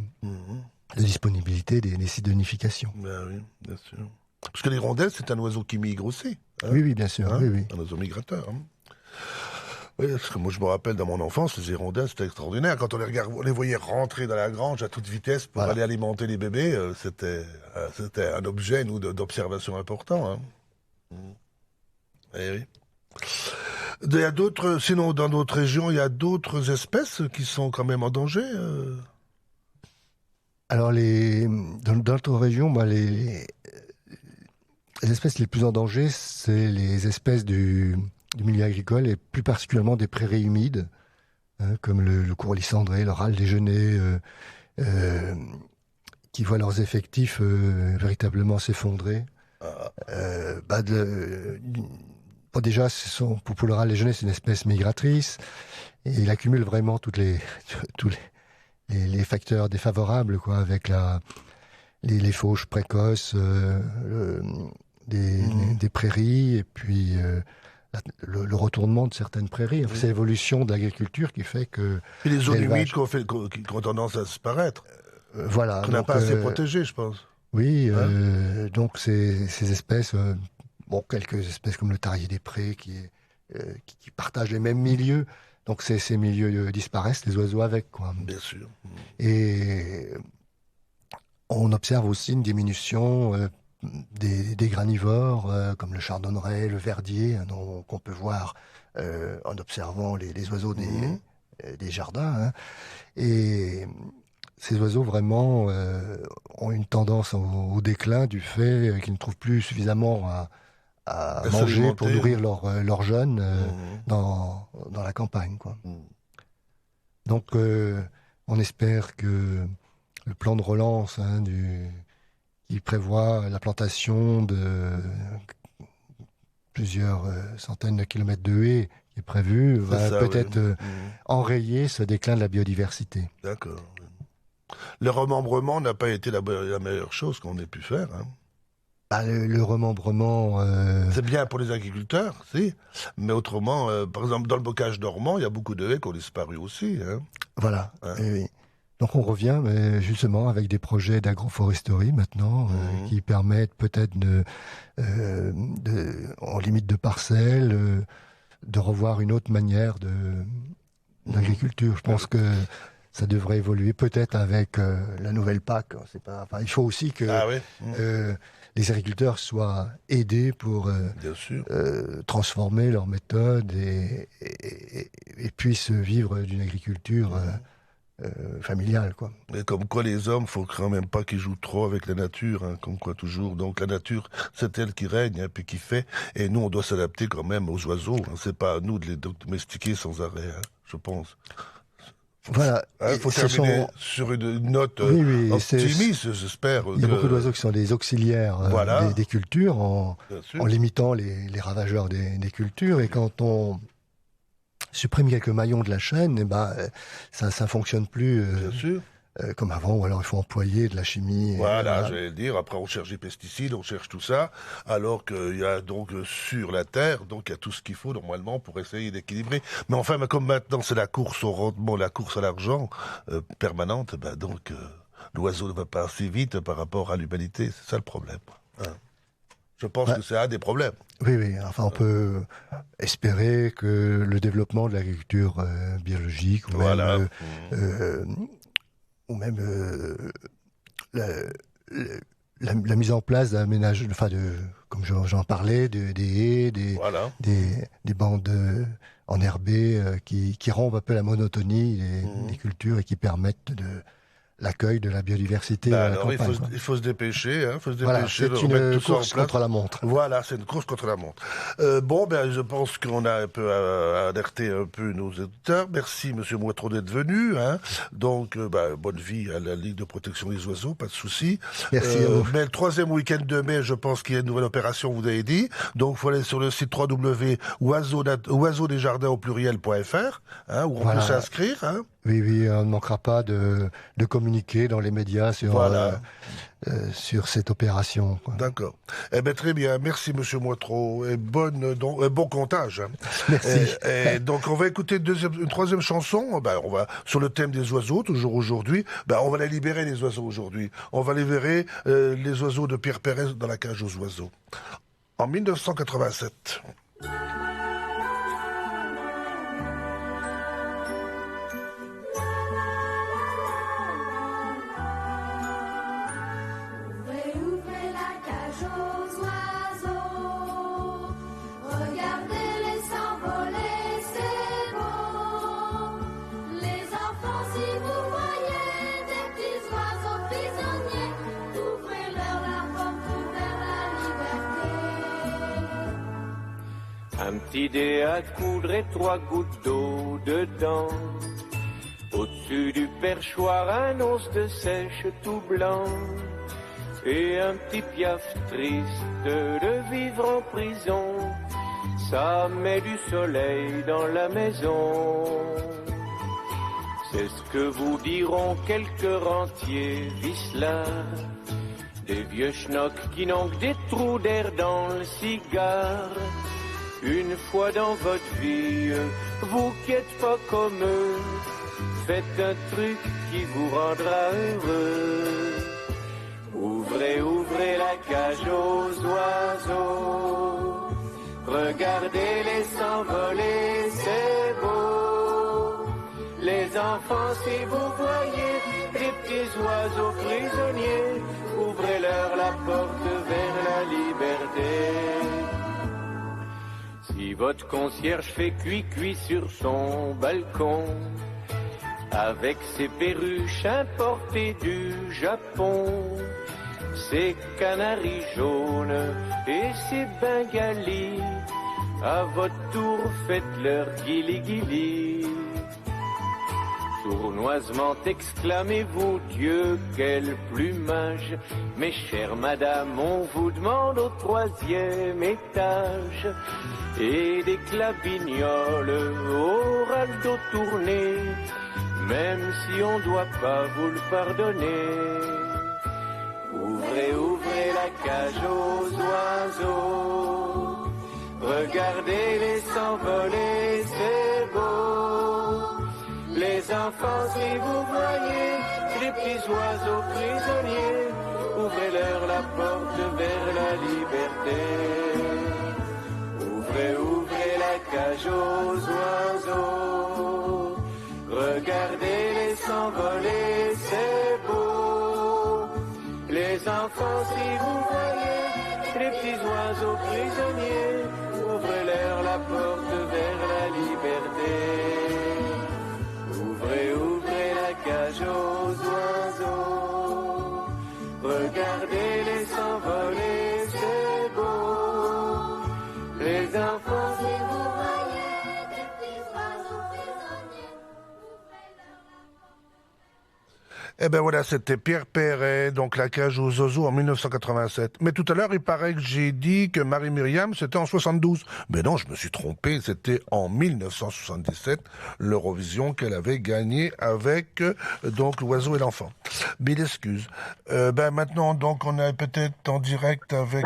disponibilité des sites de nidification. Ben oui, bien sûr. Parce que l'hirondelle, c'est un oiseau qui migre aussi. Hein, Oui, bien sûr. hein, Oui. Un oiseau migrateur. Hein. Oui, parce que moi, je me rappelle, dans mon enfance, les hirondelles, c'était extraordinaire. Quand on les voyait rentrer dans la grange à toute vitesse pour aller alimenter les bébés, c'était un objet, nous, d'observation important. Hein. Eh oui. Il y a d'autres, sinon, dans d'autres régions, il y a d'autres espèces qui sont quand même en danger. Alors, dans notre région, les espèces les plus en danger, c'est les espèces du du milieu agricole et plus particulièrement des prairies humides, hein, comme le courlis cendré, le râle déjeuner, qui voient leurs effectifs véritablement s'effondrer. Déjà, pour le râle déjeuner, c'est une espèce migratrice et il accumule vraiment tous les facteurs défavorables, quoi, avec les fauches précoces, des prairies et puis le retournement de certaines prairies. Enfin, c'est l'évolution de l'agriculture qui fait que... Et les zones humides qui ont tendance à disparaître. Voilà. Qu'on n'a pas assez protégé, je pense. Oui, donc ces espèces, quelques espèces comme le tarier des prés qui partagent les mêmes milieux. Donc ces milieux disparaissent, les oiseaux avec, quoi. Bien sûr. Et on observe aussi une diminution des granivores, comme le chardonneret, le verdier, hein, qu'on peut voir en observant les oiseaux des jardins. Hein. Et ces oiseaux vraiment ont une tendance au déclin du fait qu'ils ne trouvent plus suffisamment à manger pour nourrir leurs jeunes dans la campagne, quoi. Donc on espère que le plan de relance qui prévoit la plantation de plusieurs centaines de kilomètres de haies qui est prévu va peut-être enrayer ce déclin de la biodiversité. D'accord. Le remembrement n'a pas été la meilleure chose qu'on ait pu faire. Hein. Le remembrement... C'est bien pour les agriculteurs, si. Mais autrement, par exemple, dans le bocage normand, il y a beaucoup de haies qui ont disparu aussi. Hein. Voilà. Hein. Oui. Donc on revient justement avec des projets d'agroforesterie maintenant qui permettent peut-être en limite de parcelles de revoir une autre manière d'agriculture. Je pense que ça devrait évoluer peut-être avec la nouvelle PAC. Il faut aussi que les agriculteurs soient aidés pour transformer leurs méthodes et puissent vivre d'une agriculture familiale, quoi. Mais comme quoi les hommes, faut quand même pas qu'ils jouent trop avec la nature, hein, comme quoi toujours. Donc la nature, c'est elle qui règne, hein, puis qui fait, et nous on doit s'adapter quand même aux oiseaux. Hein. C'est pas à nous de les domestiquer sans arrêt, hein, je pense. Voilà. Il faut terminer sur une note optimiste, j'espère. Il y a beaucoup d'oiseaux qui sont des auxiliaires des cultures, en limitant les ravageurs des cultures. Et quand on supprime quelques maillons de la chaîne, ça fonctionne plus comme avant, ou alors il faut employer de la chimie. Voilà, j'allais le dire. Après, on cherche des pesticides, on cherche tout ça, alors qu'il y a donc sur la Terre, donc il y a tout ce qu'il faut normalement pour essayer d'équilibrer. Mais enfin, comme maintenant c'est la course au rendement, la course à l'argent permanente, donc l'oiseau ne va pas assez vite par rapport à l'humanité. C'est ça le problème. Hein. Je pense que c'est un des problèmes. Oui. Enfin, on peut espérer que le développement de l'agriculture biologique ou même la mise en place d'aménagement, comme j'en parlais, des haies, des bandes enherbées qui rompent un peu la monotonie des cultures et qui permettent l'accueil de la biodiversité à la campagne. Il faut se dépêcher, hein, c'est une course contre la montre. Voilà, c'est une course contre la montre. Je pense qu'on a un peu alerté un peu nos auditeurs. Merci, Monsieur Moitreau, d'être venu. Hein. Donc, bonne vie à la Ligue de protection des oiseaux, pas de souci. Merci. Mais le 3e week-end de mai, je pense qu'il y a une nouvelle opération, vous avez dit. Donc, il faut aller sur le site www.oiseaudesjardins au pluriel.fr, hein, où on peut s'inscrire. Hein. Oui, on ne manquera pas de communiquer dans les médias sur cette opération, quoi. D'accord. Très bien. Merci, Monsieur Moitreau. Et bon comptage. Hein. Merci. Et donc, on va écouter une troisième chanson. On va, sur le thème des oiseaux, toujours aujourd'hui. On va les libérer, les oiseaux, aujourd'hui. On va libérer les oiseaux de Pierre Pérez dans la cage aux oiseaux. En 1987. Un petit dé à coudre et 3 gouttes d'eau dedans. Au-dessus du perchoir, un os de sèche tout blanc. Et un petit piaf triste de vivre en prison. Ça met du soleil dans la maison. C'est ce que vous diront quelques rentiers vicelards. Des vieux schnocks qui n'ont que des trous d'air dans le cigare. Une fois dans votre vie, vous qui êtes pas comme eux, faites un truc qui vous rendra heureux. Ouvrez, ouvrez la cage aux oiseaux. Regardez-les s'envoler, c'est beau. Les enfants, si vous voyez des petits oiseaux prisonniers, ouvrez-leur la porte vers la liberté. Si votre concierge fait cuit-cuit sur son balcon, avec ses perruches importées du Japon, ses canaris jaunes et ses bengalis, à votre tour faites-leur guili-guili. Sournoisement exclamez-vous, Dieu, quel plumage. Mes chères madames, on vous demande au 3e étage. Et des clabignoles au radeau tourné, même si on doit pas vous le pardonner. Ouvrez, ouvrez la cage aux oiseaux. Regardez-les s'envoler, c'est beau. Les enfants, si vous voyez des petits oiseaux prisonniers, ouvrez-leur la porte vers la liberté. Ouvrez, ouvrez la cage aux oiseaux. Regardez-les s'envoler, c'est beau. Les enfants, si vous voyez les petits oiseaux prisonniers, ouvrez-leur la porte vers la liberté. Ouvrez, ouvrez la cage aux oiseaux. Regardez-les s'envoler, c'est beau. Les enfants, si vous voyez des petits oiseaux prisonniers, ouvrez-leur la porte. Eh ben voilà, c'était Pierre Perret, donc La cage aux oiseaux en 1987. Mais tout à l'heure, il paraît que j'ai dit que Marie-Myriam, c'était en 72. Mais non, je me suis trompé, c'était en 1977, l'Eurovision qu'elle avait gagné avec donc L'oiseau et l'enfant. Mille excuses. Maintenant, donc, on est peut-être en direct avec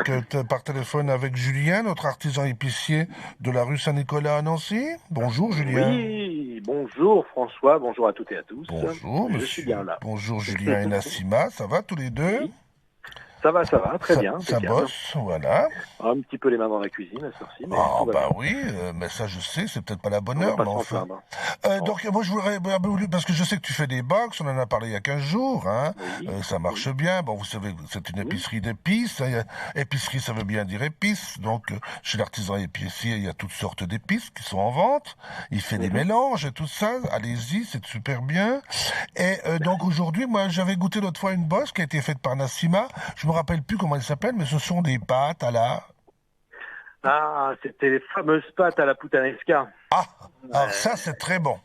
par téléphone avec Julien, notre artisan épicier de la rue Saint-Nicolas à Nancy. Bonjour Julien. Oui, bonjour François, bonjour à toutes et à tous. Bonjour, je suis bien là. Bonjour Julien et Nassima, ça va tous les deux? Oui. Ça va, très bien. Ça bosse, voilà. Un petit peu les mains dans la cuisine, à ce heure-ci. Ah, bah oui, mais ça je sais, c'est peut-être pas la bonne heure, mais enfin. Donc moi je voudrais, parce que je sais que tu fais des box, on en a parlé il y a 15 jours, hein. Oui, ça marche bien. Bon, vous savez, c'est une épicerie d'épices. Hein. Épicerie, ça veut bien dire épices. Donc chez l'artisan épicier, il y a toutes sortes d'épices qui sont en vente. Il fait des mélanges et tout ça. Allez-y, c'est super bien. Et donc aujourd'hui, moi j'avais goûté l'autre fois une box qui a été faite par Nassima. Je me rappelle plus comment elle s'appelle, mais ce sont des pâtes à la... Ah, c'était les fameuses pâtes à la puttanesca. Ah, alors ça c'est très bon.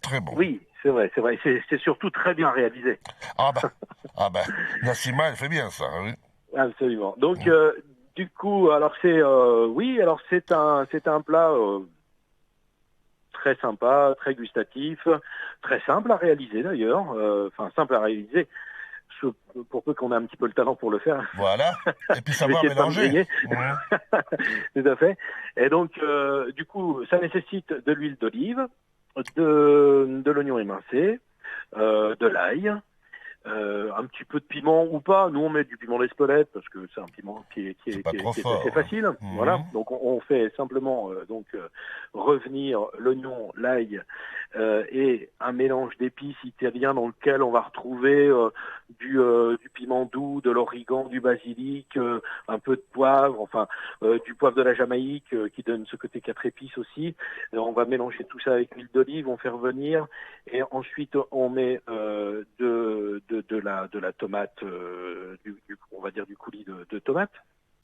Très bon. Oui, c'est vrai. C'est surtout très bien réalisé. Ah bah, Nassima, elle fait bien ça, oui. Absolument. Donc, du coup, alors c'est un plat très sympa, très gustatif, très simple à réaliser d'ailleurs. Enfin, simple à réaliser. Pour peu qu'on ait un petit peu le talent pour le faire. Voilà. Et puis savoir mélanger. Tout à fait. Et donc, du coup, ça nécessite de l'huile d'olive, de l'oignon émincé, de l'ail, un petit peu de piment ou pas. Nous, on met du piment d'Espelette parce que c'est un piment qui est assez facile. Voilà. Donc, on fait simplement revenir l'oignon, l'ail et un mélange d'épices italiens dans lequel on va retrouver du piment doux, de l'origan, du basilic, un peu de poivre, enfin du poivre de la Jamaïque qui donne ce côté 4 épices aussi. Et on va mélanger tout ça avec l'huile d'olive, on fait revenir et ensuite on met de la tomate, on va dire du coulis de tomate,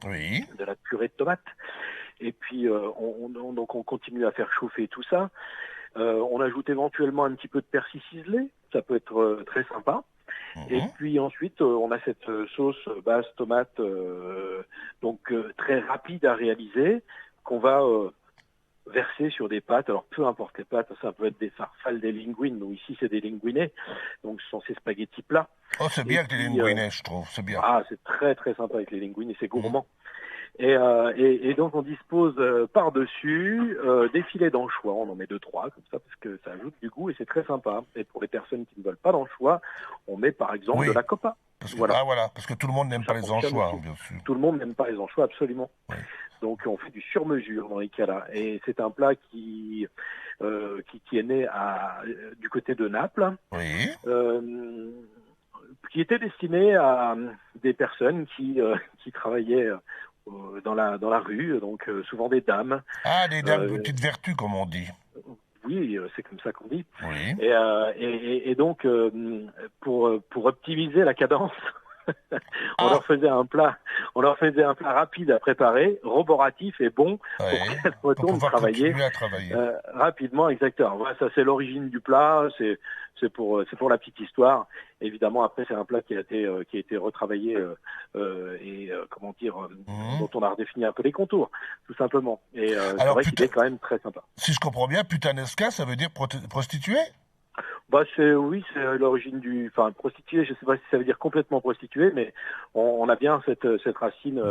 oui, de la purée de tomate. Et puis donc on continue à faire chauffer tout ça. On ajoute éventuellement un petit peu de persil ciselé, ça peut être très sympa. Et puis ensuite, on a cette sauce base tomate, donc très rapide à réaliser, qu'on va verser sur des pâtes. Alors peu importe les pâtes, ça peut être des farfales, des linguines. Nous ici, c'est des linguinés, donc ce sont ces spaghettis plats. Oh, c'est bien avec les linguinés, je trouve, c'est bien. Ah, c'est très très sympa avec les linguines et c'est gourmand. Et donc on dispose par-dessus des filets d'anchois, on en met 2-3 comme ça parce que ça ajoute du goût et c'est très sympa. Et pour les personnes qui ne veulent pas d'anchois, on met par exemple de la copa. Parce que, parce que tout le monde n'aime pas les anchois, bien sûr. Tout le monde n'aime pas les anchois, absolument. Oui. Donc on fait du sur-mesure dans les cas-là. Et c'est un plat qui est né du côté de Naples, qui était destiné à des personnes qui travaillaient dans la rue, donc souvent des dames. Ah, des dames de petite vertu, comme on dit. Oui, c'est comme ça qu'on dit. Oui. Et donc, pour optimiser la cadence, on leur faisait un plat rapide à préparer, roboratif et bon pour qu'elles retournent travailler rapidement. Exactement. Voilà, ça c'est l'origine du plat. C'est pour la petite histoire. Évidemment, après c'est un plat qui a été retravaillé dont on a redéfini un peu les contours, tout simplement. Et c'est vrai qu'il est quand même très sympa. Si je comprends bien, putanesca, ça veut dire prostituée? Bah c'est l'origine prostituée. Je sais pas si ça veut dire complètement prostituée, mais on a bien cette racine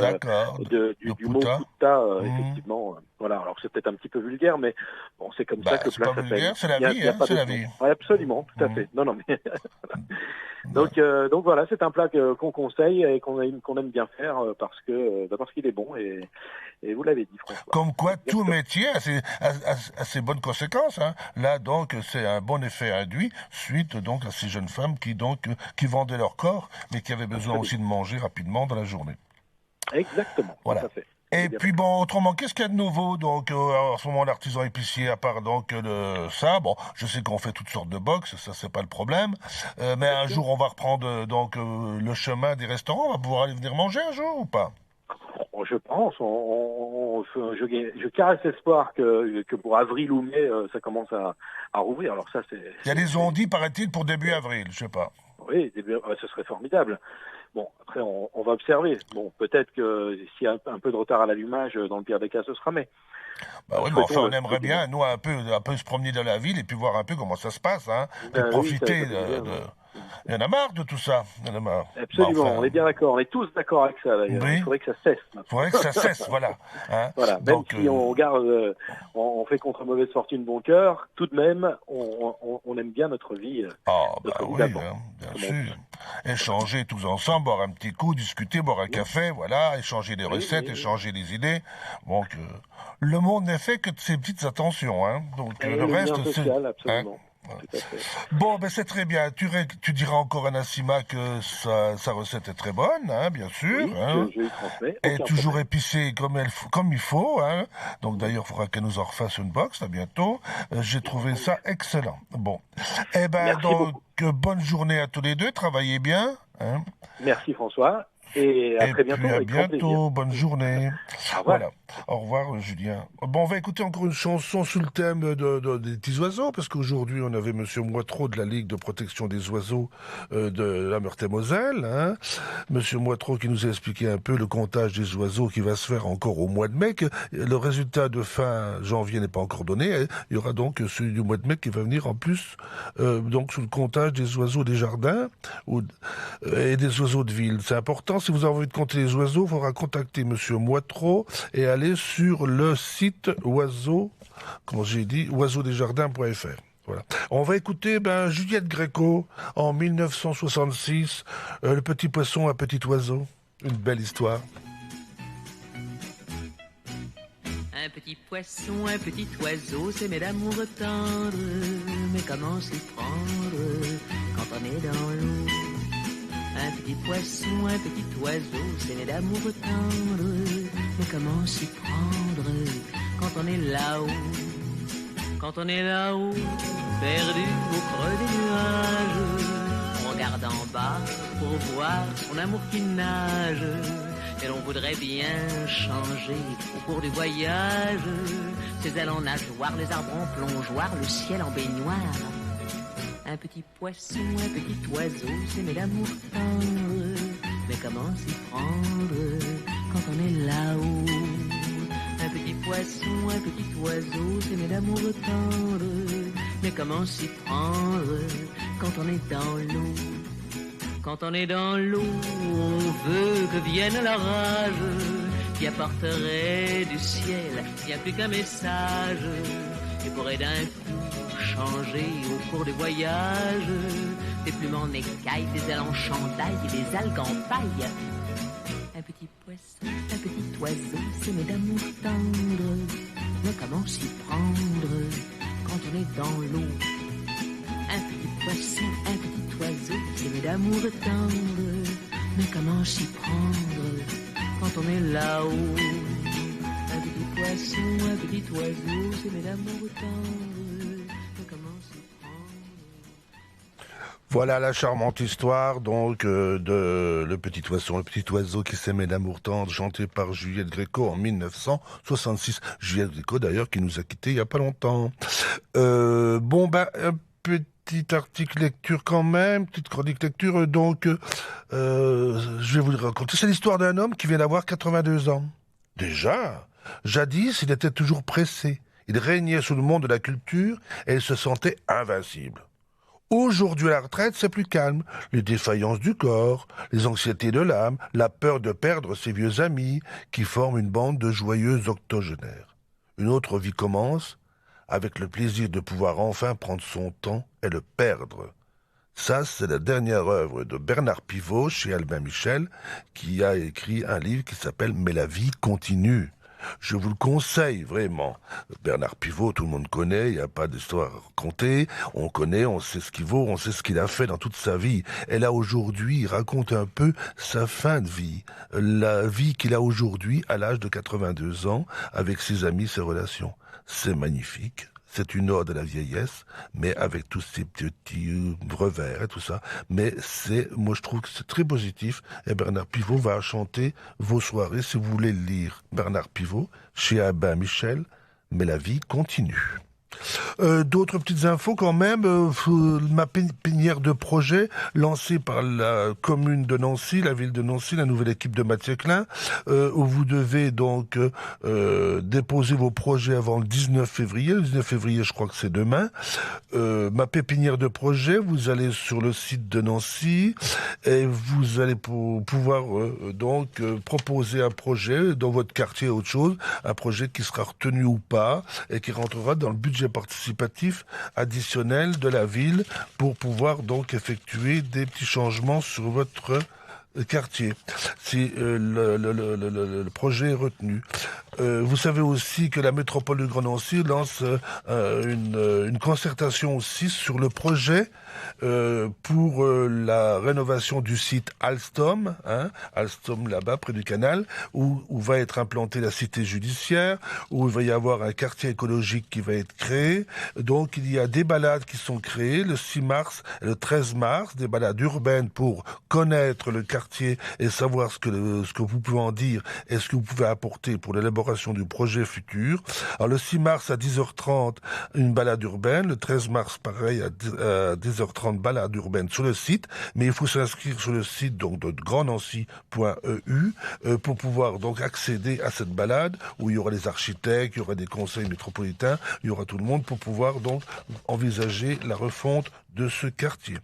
du mot putta, effectivement. Voilà. Alors c'est peut-être un petit peu vulgaire, mais bon, c'est comme ça que le plat s'appelle. Vulgaire, c'est la vie, c'est la vie. Ouais, absolument, tout à fait. Non, mais donc voilà, c'est un plat qu'on conseille et qu'on aime bien faire parce qu'il est bon et vous l'avez dit, François. Comme quoi, tout métier a ses bonnes conséquences. Hein. Là, donc, c'est un bon effet induit suite donc à ces jeunes femmes qui vendaient leur corps, mais qui avaient besoin aussi de manger rapidement dans la journée. Exactement. Voilà. Tout à fait. Et puis bon, autrement, qu'est-ce qu'il y a de nouveau donc en ce moment l'artisan épicier, à part donc ça, bon, je sais qu'on fait toutes sortes de box, ça c'est pas le problème, mais un jour on va reprendre donc le chemin des restaurants, on va pouvoir aller venir manger un jour ou pas? Je pense, je caresse l'espoir que pour avril ou mai, ça commence à rouvrir. Alors ça, c'est. Il y a des on-dit, paraît-il, pour début avril, je sais pas. Oui, ce serait formidable. Bon, après, on va observer. Bon, peut-être que s'il y a un peu de retard à l'allumage, dans le pire des cas, ce sera mai. Bah oui, mais enfin, on aimerait bien, nous, un peu se promener dans la ville et puis voir un peu comment ça se passe, hein, et profiter Il y en a marre de tout ça. Il y en a marre. Absolument, on est bien d'accord. On est tous d'accord avec ça, d'ailleurs. Oui. Il faudrait que ça cesse. Il faudrait que ça cesse, voilà. Hein. Voilà. Même donc, si on garde, on fait contre mauvaise fortune bon cœur, tout de même, on aime bien notre vie. Oui, hein, bien sûr. Échanger tous ensemble, boire un petit coup, discuter, boire un café, voilà, échanger des recettes, échanger des idées. Donc, le monde n'est fait que de ces petites attentions, hein. Donc, le reste, c'est... Absolument. Hein. Bon, c'est très bien. Tu diras encore à Nassima que sa recette est très bonne, hein, bien sûr. Oui, hein. je lui transmets. Et toujours épicée comme il faut. Hein. Donc d'ailleurs, il faudra qu'elle nous en refasse une box, à bientôt. J'ai trouvé ça excellent. Bon. Eh ben, donc, bonne journée à tous les deux. Travaillez bien. Hein. Merci François. Et à très bientôt. Puis à bientôt, bonne journée. Voilà. Au revoir, Julien. Bon, on va écouter encore une chanson sur le thème des petits oiseaux, parce qu'aujourd'hui, on avait Monsieur Moitreau de la Ligue de protection des oiseaux de la Meurthe-et-Moselle. Hein. Monsieur Moitreau qui nous a expliqué un peu le comptage des oiseaux qui va se faire encore au mois de mai. Le résultat de fin janvier n'est pas encore donné. Il y aura donc celui du mois de mai qui va venir en plus, donc sur le comptage des oiseaux des jardins et des oiseaux de ville. C'est important. Si vous avez envie de compter les oiseaux, il faudra contacter Monsieur Moitreau et aller sur le site oiseaudesjardins.fr. Voilà. On va écouter Juliette Gréco en 1966, Le petit poisson à petit oiseau. Une belle histoire. Un petit poisson, un petit oiseau, c'est mes d'amour tendre. Mais comment s'y prendre quand on est dans l'eau? Un petit poisson, un petit oiseau, c'est né d'amour tendre. Mais comment s'y prendre quand on est là-haut? Quand on est là-haut, perdu au creux des nuages, on regarde en bas pour voir son amour qui nage. Et l'on voudrait bien changer au cours du voyage. Ses ailes en nageoire, les arbres en plongeoir, le ciel en baignoire. Un petit poisson, un petit oiseau, s'aimer d'amour tendre. Mais comment s'y prendre quand on est là-haut? Un petit poisson, un petit oiseau, s'aimer d'amour tendre. Mais comment s'y prendre quand on est dans l'eau? Quand on est dans l'eau, on veut que vienne l'orage qui apporterait du ciel bien plus qu'un message et pourrait d'un coup changer au cours du voyage des plumes en écailles, des ailes en chandail et des algues en paille. Un petit poisson, un petit oiseau, s'aimer d'amour tendre. Mais comment s'y prendre quand on est dans l'eau? Un petit poisson, un petit oiseau, s'aimer d'amour tendre. Mais comment s'y prendre quand on est là-haut? Un petit poisson, un petit oiseau, s'aimer d'amour tendre. Mais comment s'y prendre? Voilà la charmante histoire donc de Le Petit Poisson, le petit oiseau qui s'aimait d'amour tendre, chanté par Juliette Gréco en 1966. Juliette Gréco d'ailleurs qui nous a quittés il y a pas longtemps. Un petit article lecture quand même, petite chronique lecture. Donc, je vais vous le raconter. C'est l'histoire d'un homme qui vient d'avoir 82 ans. Déjà, jadis, il était toujours pressé. Il régnait sous le monde de la culture et il se sentait invincible. Aujourd'hui, à la retraite, c'est plus calme. Les défaillances du corps, les anxiétés de l'âme, la peur de perdre ses vieux amis qui forment une bande de joyeux octogénaires. Une autre vie commence, avec le plaisir de pouvoir enfin prendre son temps et le perdre. Ça, c'est la dernière œuvre de Bernard Pivot chez Albin Michel, qui a écrit un livre qui s'appelle « Mais la vie continue ». Je vous le conseille, vraiment. Bernard Pivot, tout le monde connaît, il n'y a pas d'histoire à raconter. On connaît, on sait ce qu'il vaut, on sait ce qu'il a fait dans toute sa vie. Et là, aujourd'hui, il raconte un peu sa fin de vie. La vie qu'il a aujourd'hui, à l'âge de 82 ans, avec ses amis, ses relations. C'est magnifique. C'est une ode à la vieillesse, mais avec tous ces petits revers et tout ça. Mais moi je trouve que c'est très positif. Et Bernard Pivot va chanter vos soirées si vous voulez le lire. Bernard Pivot, chez Albin Michel, mais la vie continue. D'autres petites infos quand même. Ma pépinière de projet lancée par la commune de Nancy, la ville de Nancy, la nouvelle équipe de Mathieu Klein, où vous devez donc déposer vos projets avant le 19 février. Le 19 février, je crois que c'est demain. Ma pépinière de projet, vous allez sur le site de Nancy et vous allez pouvoir proposer un projet dans votre quartier, autre chose, un projet qui sera retenu ou pas et qui rentrera dans le budget participatif additionnel de la ville pour pouvoir donc effectuer des petits changements sur votre quartier, si le projet est retenu. Vous savez aussi que la métropole de Grand Nancy lance une concertation aussi sur le projet pour la rénovation du site Alstom, Alstom là-bas près du canal, où va être implantée la cité judiciaire, où il va y avoir un quartier écologique qui va être créé. Donc il y a des balades qui sont créées le 6 mars et le 13 mars, des balades urbaines pour connaître le quartier et savoir ce que vous pouvez en dire et ce que vous pouvez apporter pour l'élaboration du projet futur. Alors le 6 mars à 10h30, une balade urbaine, le 13 mars pareil à 10h30, balade urbaine sur le site, mais il faut s'inscrire sur le site donc de grandnancy.eu pour pouvoir donc accéder à cette balade où il y aura les architectes, il y aura des conseils métropolitains, il y aura tout le monde pour pouvoir donc envisager la refonte de ce quartier.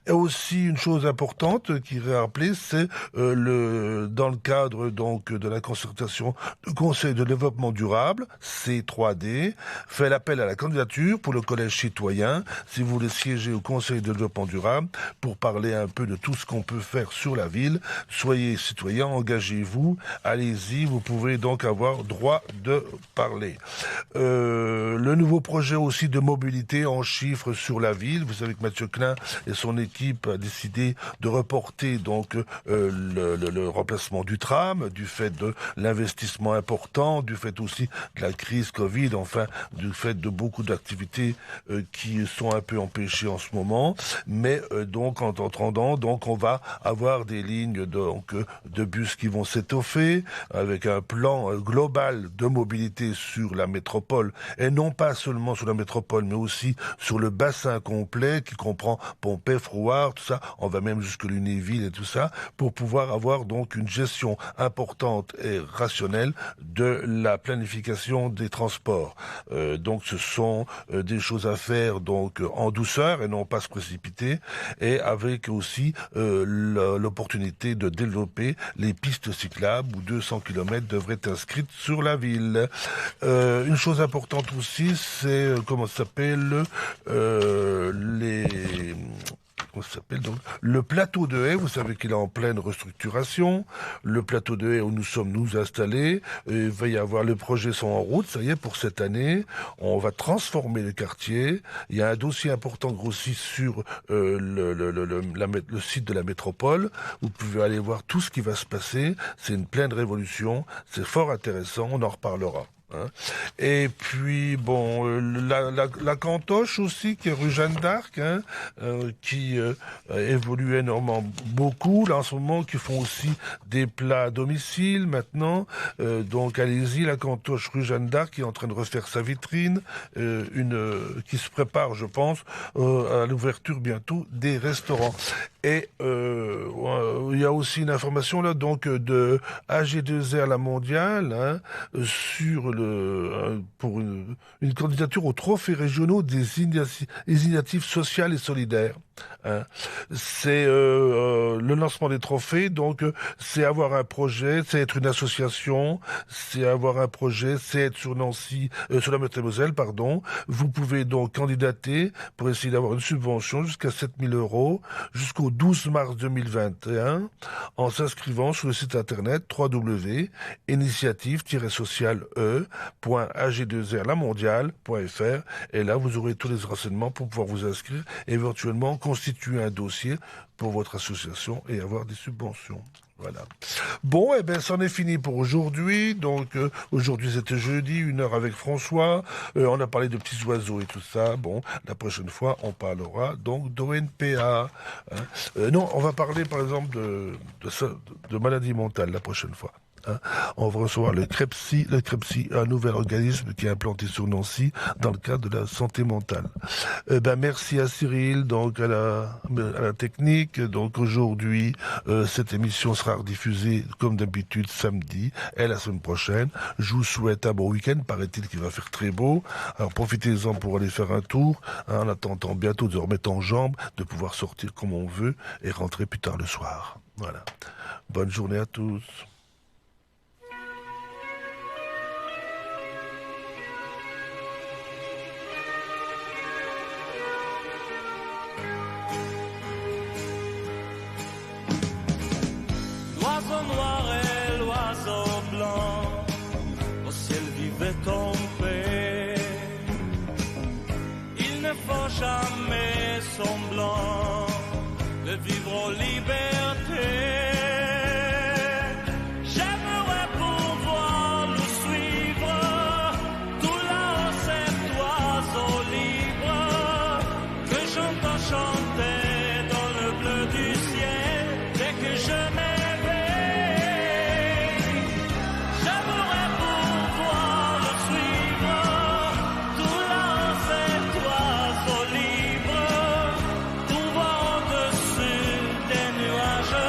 Et aussi une chose importante qui est rappelée, c'est dans le cadre donc de la concertation du Conseil de développement durable, C3D, fait l'appel à la candidature pour le collège citoyen, si vous voulez siéger au Conseil de développement durable, pour parler un peu de tout ce qu'on peut faire sur la ville. Soyez citoyen, engagez-vous, allez-y, vous pouvez donc avoir droit de parler. Le nouveau projet aussi de mobilité en chiffres sur la ville, vous savez avec Mathieu Klein et son équipe, a décidé de reporter donc le remplacement du tram, du fait de l'investissement important, du fait aussi de la crise Covid, enfin du fait de beaucoup d'activités qui sont un peu empêchées en ce moment. Mais donc en attendant, donc on va avoir des lignes de bus qui vont s'étoffer avec un plan global de mobilité sur la métropole, et non pas seulement sur la métropole, mais aussi sur le bassin complet qui comprend Pompey, Frouard, tout ça. On va même jusque Lunéville et tout ça, pour pouvoir avoir donc une gestion importante et rationnelle de la planification des transports. Donc ce sont des choses à faire donc en douceur et non pas se précipiter, et avec aussi l'opportunité de développer les pistes cyclables où 200 km devraient être inscrites sur la ville. Une chose importante aussi, c'est comment ça s'appelle donc le plateau de Haye. Vous savez qu'il est en pleine restructuration. Le plateau de Haye où nous sommes installés, il va y avoir, les projets sont en route, ça y est, pour cette année. On va transformer le quartier. Il y a un dossier important grossi sur le site de la métropole. Vous pouvez aller voir tout ce qui va se passer. C'est une pleine révolution. C'est fort intéressant. On en reparlera. Et puis bon, la Cantoche aussi, qui est rue Jeanne d'Arc, qui évolue énormément beaucoup là en ce moment, qui font aussi des plats à domicile maintenant. Donc allez-y, la Cantoche rue Jeanne d'Arc, qui est en train de refaire sa vitrine, qui se prépare, je pense, à l'ouverture bientôt des restaurants. Et il y a aussi une information là, donc de AG2R La Mondiale, sur pour une candidature aux trophées régionaux des initiatives sociales et solidaires. C'est le lancement des trophées, donc c'est avoir un projet, c'est être une association, c'est avoir un projet, c'est être sur Nancy, sur la Meurthe-et-Moselle, pardon. Vous pouvez donc candidater pour essayer d'avoir une subvention jusqu'à 7 000 € jusqu'au 12 mars 2021 en s'inscrivant sur le site internet www.initiative-sociale.ag2rlamondiale.fr, et là vous aurez tous les renseignements pour pouvoir vous inscrire et éventuellement constituer un dossier pour votre association et avoir des subventions. Voilà. Bon, eh ben, c'en est fini pour aujourd'hui. Donc, aujourd'hui, c'était jeudi, 1 heure avec François. On a parlé de petits oiseaux et tout ça. Bon, la prochaine fois, on parlera donc d'ONPA. Non, on va parler, par exemple, de maladie mentale la prochaine fois. On va recevoir le CREPSI, un nouvel organisme qui est implanté sur Nancy dans le cadre de la santé mentale. Merci à Cyril, donc à la technique. Donc aujourd'hui, cette émission sera rediffusée comme d'habitude samedi et la semaine prochaine. Je vous souhaite un bon week-end, paraît-il qu'il va faire très beau. Alors profitez-en pour aller faire un tour, en attendant bientôt de remettre en jambes, de pouvoir sortir comme on veut et rentrer plus tard le soir. Voilà. Bonne journée à tous. L'oiseau noir et l'oiseau blanc, au ciel vivait tombé. Il ne faut jamais semblant de vivre en liberté. J'aimerais pouvoir le suivre, tout là-haut cet oiseau libre que j'entends chanter dans le bleu du ciel dès que je m'éveille. Nuages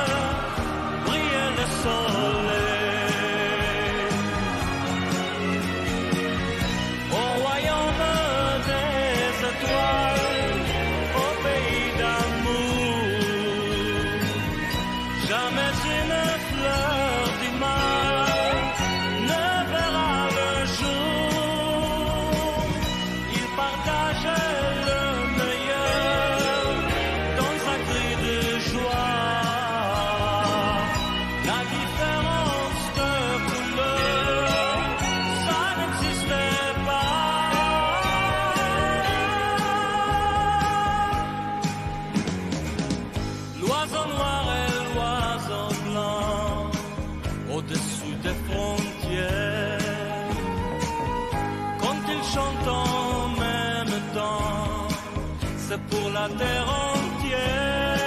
c'est pour la terre entière.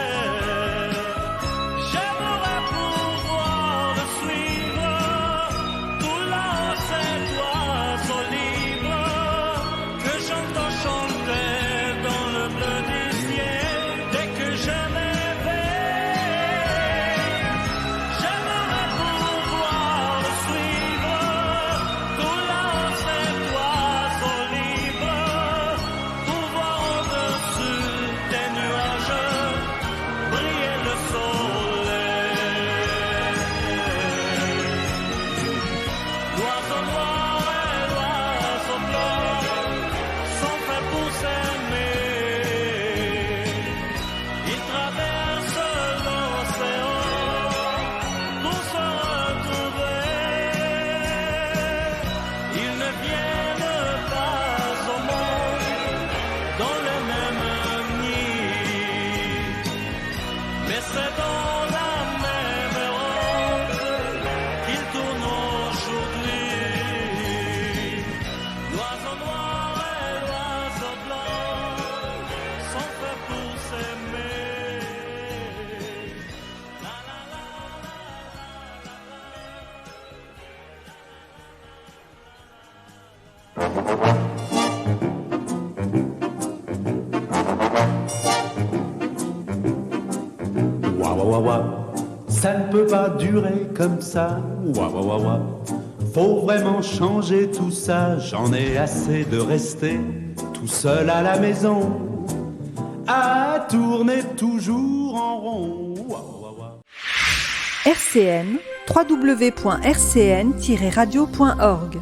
J'aimerais pouvoir le suivre, tout là cet oiseau libre que j'entends chanter dans le bleu du ciel dès que je m'éveille. J'aimerais pouvoir le suivre, tout là cet oiseau libre, pour voir au-dessus des nuages briller le soleil. L'oiseau noir et l'oiseau blanc sont faits pour s'aimer. Ils traversent l'océan pour se retrouver. Ils ne viennent pas au monde dans le même nid, mais c'est dans la même ronde qu'ils tournent aujourd'hui. L'oiseau noir et l'oiseau blanc sont faits pour s'aimer. La la la Wa wa wa wa, ça ne peut pas durer comme ça. Wa wa wa wa, faut vraiment changer tout ça. J'en ai assez de rester tout seul à la maison, à tourner toujours en rond. Wa wa wa. RCN, www.rcn-radio.org